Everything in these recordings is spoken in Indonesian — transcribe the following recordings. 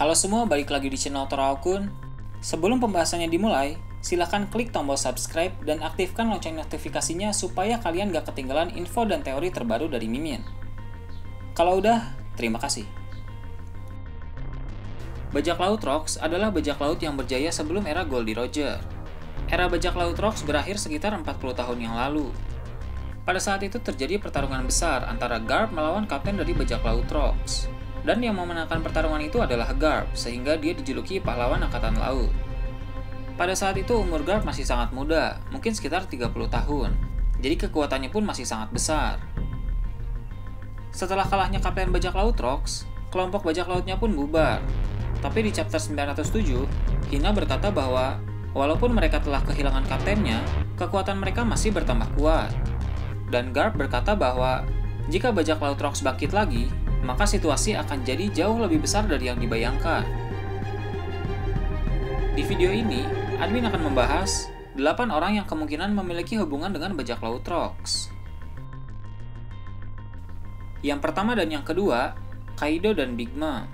Halo semua, balik lagi di channel Toraokun. Sebelum pembahasannya dimulai, silahkan klik tombol subscribe dan aktifkan lonceng notifikasinya supaya kalian gak ketinggalan info dan teori terbaru dari Mimin. Kalau udah, terima kasih. Bajak laut Rocks adalah bajak laut yang berjaya sebelum era Goldie Roger. Era bajak laut Rocks berakhir sekitar 40 tahun yang lalu. Pada saat itu terjadi pertarungan besar antara Garp melawan kapten dari bajak laut Rocks. Dan yang memenangkan pertarungan itu adalah Garp, sehingga dia dijuluki pahlawan angkatan laut. Pada saat itu umur Garp masih sangat muda, mungkin sekitar 30 tahun. Jadi kekuatannya pun masih sangat besar. Setelah kalahnya kapten bajak laut Rocks, kelompok bajak lautnya pun bubar. Tapi di chapter 907, Hina berkata bahwa walaupun mereka telah kehilangan kaptennya, kekuatan mereka masih bertambah kuat. Dan Garp berkata bahwa jika bajak laut Rocks bangkit lagi, maka situasi akan jadi jauh lebih besar dari yang dibayangkan. Di video ini, admin akan membahas 8 orang yang kemungkinan memiliki hubungan dengan bajak laut Rocks. Yang pertama dan yang kedua, Kaido dan Big Mom.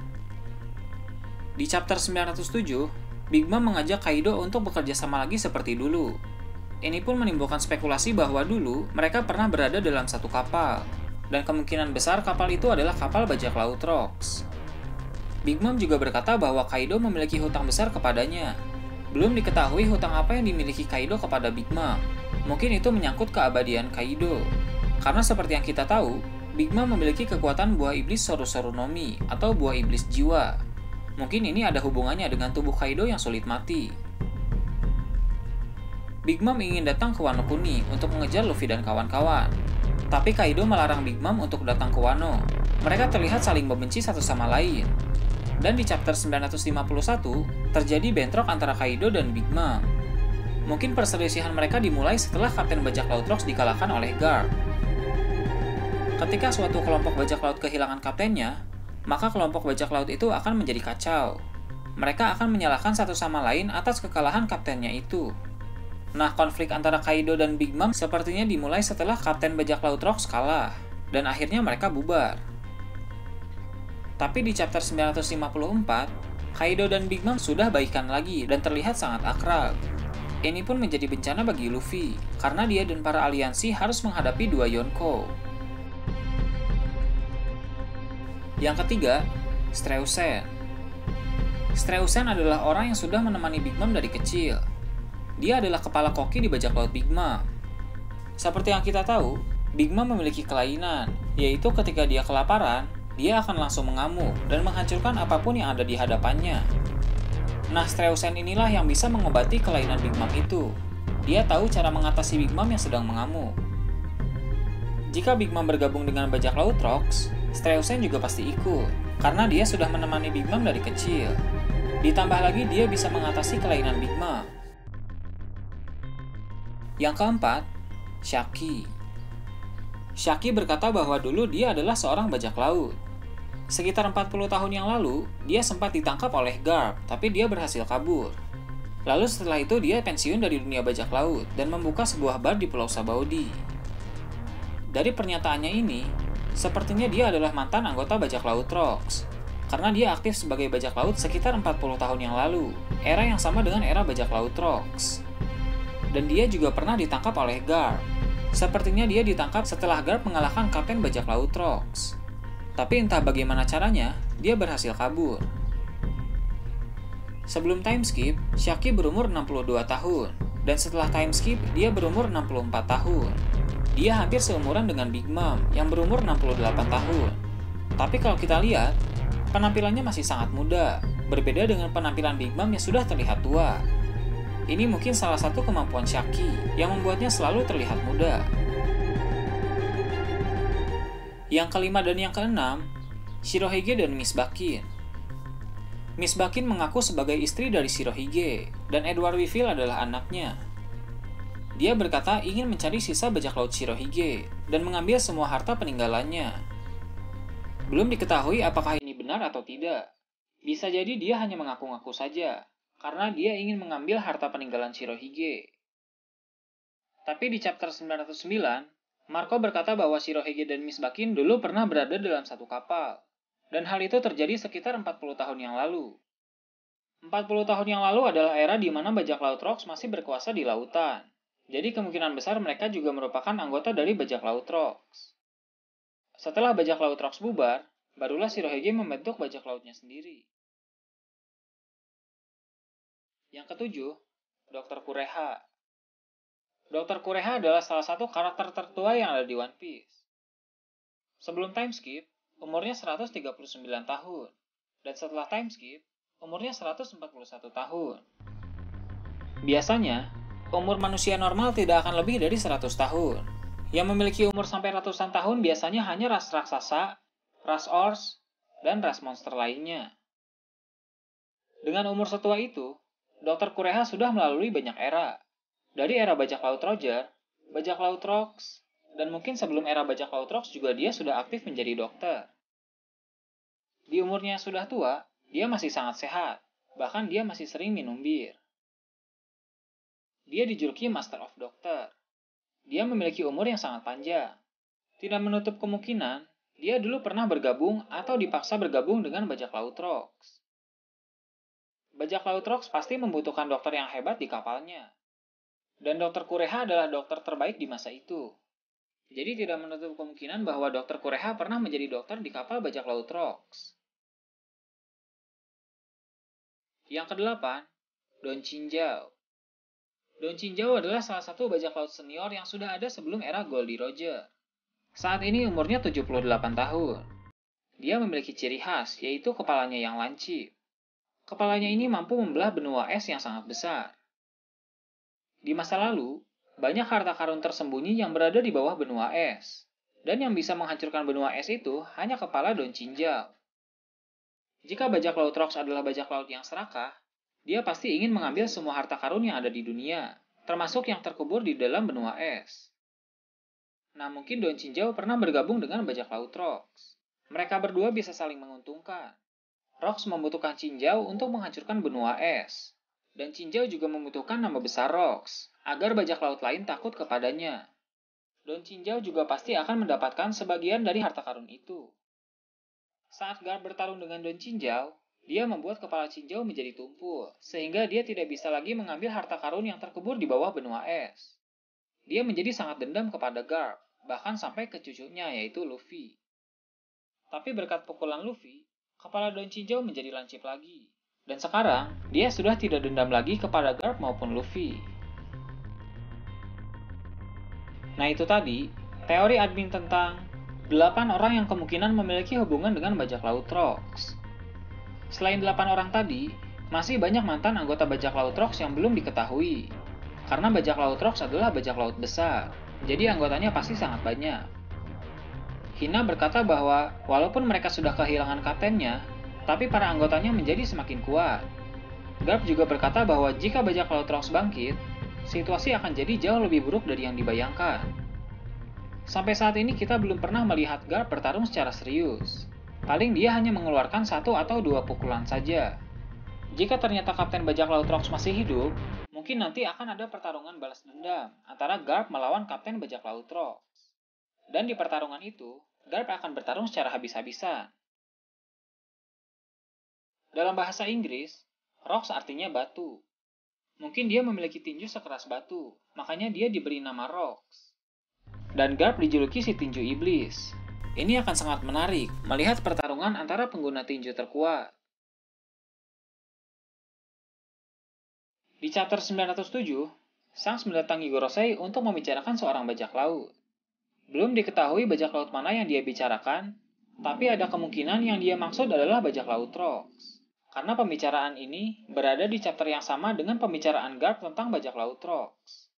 Di chapter 907, Big Mom mengajak Kaido untuk bekerja sama lagi seperti dulu. Ini pun menimbulkan spekulasi bahwa dulu mereka pernah berada dalam satu kapal. Dan kemungkinan besar kapal itu adalah kapal bajak laut Rocks. Big Mom juga berkata bahwa Kaido memiliki hutang besar kepadanya. Belum diketahui hutang apa yang dimiliki Kaido kepada Big Mom. Mungkin itu menyangkut keabadian Kaido. Karena seperti yang kita tahu, Big Mom memiliki kekuatan buah iblis Soru-Soru no Mi atau buah iblis jiwa. Mungkin ini ada hubungannya dengan tubuh Kaido yang sulit mati. Big Mom ingin datang ke Wano Kuni untuk mengejar Luffy dan kawan-kawan. Tapi Kaido melarang Big Mom untuk datang ke Wano. Mereka terlihat saling membenci satu sama lain. Dan di chapter 951, terjadi bentrok antara Kaido dan Big Mom. Mungkin perselisihan mereka dimulai setelah kapten bajak laut Rocks dikalahkan oleh Garp. Ketika suatu kelompok bajak laut kehilangan kaptennya, maka kelompok bajak laut itu akan menjadi kacau. Mereka akan menyalahkan satu sama lain atas kekalahan kaptennya itu. Nah, konflik antara Kaido dan Big Mom sepertinya dimulai setelah kapten bajak laut Rocks kalah, dan akhirnya mereka bubar. Tapi di chapter 954, Kaido dan Big Mom sudah baikan lagi dan terlihat sangat akrab. Ini pun menjadi bencana bagi Luffy, karena dia dan para aliansi harus menghadapi dua Yonko. Yang ketiga, Streusen. Streusen adalah orang yang sudah menemani Big Mom dari kecil. Dia adalah kepala koki di bajak laut Big Mom. Seperti yang kita tahu, Big Mom memiliki kelainan, yaitu ketika dia kelaparan, dia akan langsung mengamuk dan menghancurkan apapun yang ada di hadapannya. Nah, Streusen inilah yang bisa mengobati kelainan Big Mom itu. Dia tahu cara mengatasi Big Mom yang sedang mengamuk. Jika Big Mom bergabung dengan bajak laut Rocks, Streusen juga pasti ikut, karena dia sudah menemani Big Mom dari kecil. Ditambah lagi dia bisa mengatasi kelainan Big Mom. Yang keempat, Shaki. Shaki berkata bahwa dulu dia adalah seorang bajak laut. Sekitar 40 tahun yang lalu, dia sempat ditangkap oleh Garp, tapi dia berhasil kabur. Lalu setelah itu dia pensiun dari dunia bajak laut dan membuka sebuah bar di Pulau Sabaudi. Dari pernyataannya ini, sepertinya dia adalah mantan anggota bajak laut Rocks. Karena dia aktif sebagai bajak laut sekitar 40 tahun yang lalu, era yang sama dengan era bajak laut Rocks. Dan dia juga pernah ditangkap oleh Garp. Sepertinya dia ditangkap setelah Garp mengalahkan kapten bajak laut Rocks. Tapi entah bagaimana caranya, dia berhasil kabur. Sebelum time skip, Shaki berumur 62 tahun. Dan setelah time skip, dia berumur 64 tahun. Dia hampir seumuran dengan Big Mom yang berumur 68 tahun. Tapi kalau kita lihat, penampilannya masih sangat muda. Berbeda dengan penampilan Big Mom yang sudah terlihat tua. Ini mungkin salah satu kemampuan Shaki yang membuatnya selalu terlihat muda. Yang kelima dan yang keenam, Shirohige dan Miss Bakin. Miss Bakin mengaku sebagai istri dari Shirohige, dan Edward Weevil adalah anaknya. Dia berkata ingin mencari sisa bajak laut Shirohige dan mengambil semua harta peninggalannya. Belum diketahui apakah ini benar atau tidak. Bisa jadi dia hanya mengaku-ngaku saja, karena dia ingin mengambil harta peninggalan Shirohige. Tapi di chapter 909, Marco berkata bahwa Shirohige dan Miss Bakin dulu pernah berada dalam satu kapal. Dan hal itu terjadi sekitar 40 tahun yang lalu. 40 tahun yang lalu adalah era di mana bajak laut Rocks masih berkuasa di lautan. Jadi kemungkinan besar mereka juga merupakan anggota dari bajak laut Rocks. Setelah bajak laut Rocks bubar, barulah Shirohige membentuk bajak lautnya sendiri. Yang ketujuh, Dr. Kureha. Dr. Kureha adalah salah satu karakter tertua yang ada di One Piece. Sebelum time skip, umurnya 139 tahun. Dan setelah time skip, umurnya 141 tahun. Biasanya, umur manusia normal tidak akan lebih dari 100 tahun. Yang memiliki umur sampai ratusan tahun biasanya hanya ras raksasa, ras Ors, dan ras monster lainnya. Dengan umur setua itu, Dr. Kureha sudah melalui banyak era. Dari era bajak laut Roger, bajak laut Rocks, dan mungkin sebelum era bajak laut Rocks juga dia sudah aktif menjadi dokter. Di umurnya sudah tua, dia masih sangat sehat, bahkan dia masih sering minum bir. Dia dijuluki Master of Doctor. Dia memiliki umur yang sangat panjang. Tidak menutup kemungkinan, dia dulu pernah bergabung atau dipaksa bergabung dengan bajak laut Rocks. Bajak laut Rocks pasti membutuhkan dokter yang hebat di kapalnya. Dan Dr. Kureha adalah dokter terbaik di masa itu. Jadi tidak menutup kemungkinan bahwa Dr. Kureha pernah menjadi dokter di kapal bajak laut Rocks. Yang kedelapan, Don Chinjau. Don Chinjau adalah salah satu bajak laut senior yang sudah ada sebelum era Goldie Roger. Saat ini umurnya 78 tahun. Dia memiliki ciri khas, yaitu kepalanya yang lancip. Kepalanya ini mampu membelah benua es yang sangat besar. Di masa lalu, banyak harta karun tersembunyi yang berada di bawah benua es. Dan yang bisa menghancurkan benua es itu hanya kepala Don Chinjau. Jika bajak laut Rocks adalah bajak laut yang serakah, dia pasti ingin mengambil semua harta karun yang ada di dunia, termasuk yang terkubur di dalam benua es. Nah, mungkin Don Chinjau pernah bergabung dengan bajak laut Rocks. Mereka berdua bisa saling menguntungkan. Rocks membutuhkan Chinjau untuk menghancurkan benua es. Dan Chinjau juga membutuhkan nama besar Rocks, agar bajak laut lain takut kepadanya. Don Chinjau juga pasti akan mendapatkan sebagian dari harta karun itu. Saat Garp bertarung dengan Don Chinjau, dia membuat kepala Chinjau menjadi tumpul, sehingga dia tidak bisa lagi mengambil harta karun yang terkubur di bawah benua es. Dia menjadi sangat dendam kepada Garp, bahkan sampai ke cucunya yaitu Luffy. Tapi berkat pukulan Luffy, kepala Don Chinjau menjadi lancip lagi. Dan sekarang, dia sudah tidak dendam lagi kepada Garp maupun Luffy. Nah itu tadi, teori admin tentang 8 orang yang kemungkinan memiliki hubungan dengan bajak laut Rocks. Selain 8 orang tadi, masih banyak mantan anggota bajak laut Rocks yang belum diketahui. Karena bajak laut Rocks adalah bajak laut besar, jadi anggotanya pasti sangat banyak. Hina berkata bahwa walaupun mereka sudah kehilangan kaptennya, tapi para anggotanya menjadi semakin kuat. Garp juga berkata bahwa jika bajak laut Rocks bangkit, situasi akan jadi jauh lebih buruk dari yang dibayangkan. Sampai saat ini kita belum pernah melihat Garp bertarung secara serius. Paling dia hanya mengeluarkan 1 atau 2 pukulan saja. Jika ternyata Kapten Bajak Laut Rocks masih hidup, mungkin nanti akan ada pertarungan balas dendam antara Garp melawan Kapten Bajak Laut Rocks. Dan di pertarungan itu, Garp akan bertarung secara habis-habisan. Dalam bahasa Inggris, Rocks artinya batu. Mungkin dia memiliki tinju sekeras batu, makanya dia diberi nama Rocks. Dan Garp dijuluki si tinju iblis. Ini akan sangat menarik melihat pertarungan antara pengguna tinju terkuat. Di chapter 907, Shanks mendatangi Gorosei untuk membicarakan seorang bajak laut. Belum diketahui bajak laut mana yang dia bicarakan, tapi ada kemungkinan yang dia maksud adalah bajak laut Rocks. Karena pembicaraan ini berada di chapter yang sama dengan pembicaraan Garp tentang bajak laut Rocks.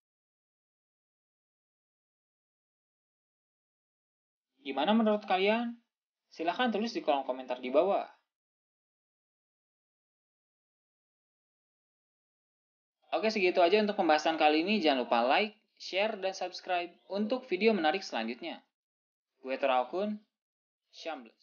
Gimana menurut kalian? Silahkan tulis di kolom komentar di bawah. Oke, segitu aja untuk pembahasan kali ini. Jangan lupa like, share, dan subscribe untuk video menarik selanjutnya. Gue Torakun, Shambles.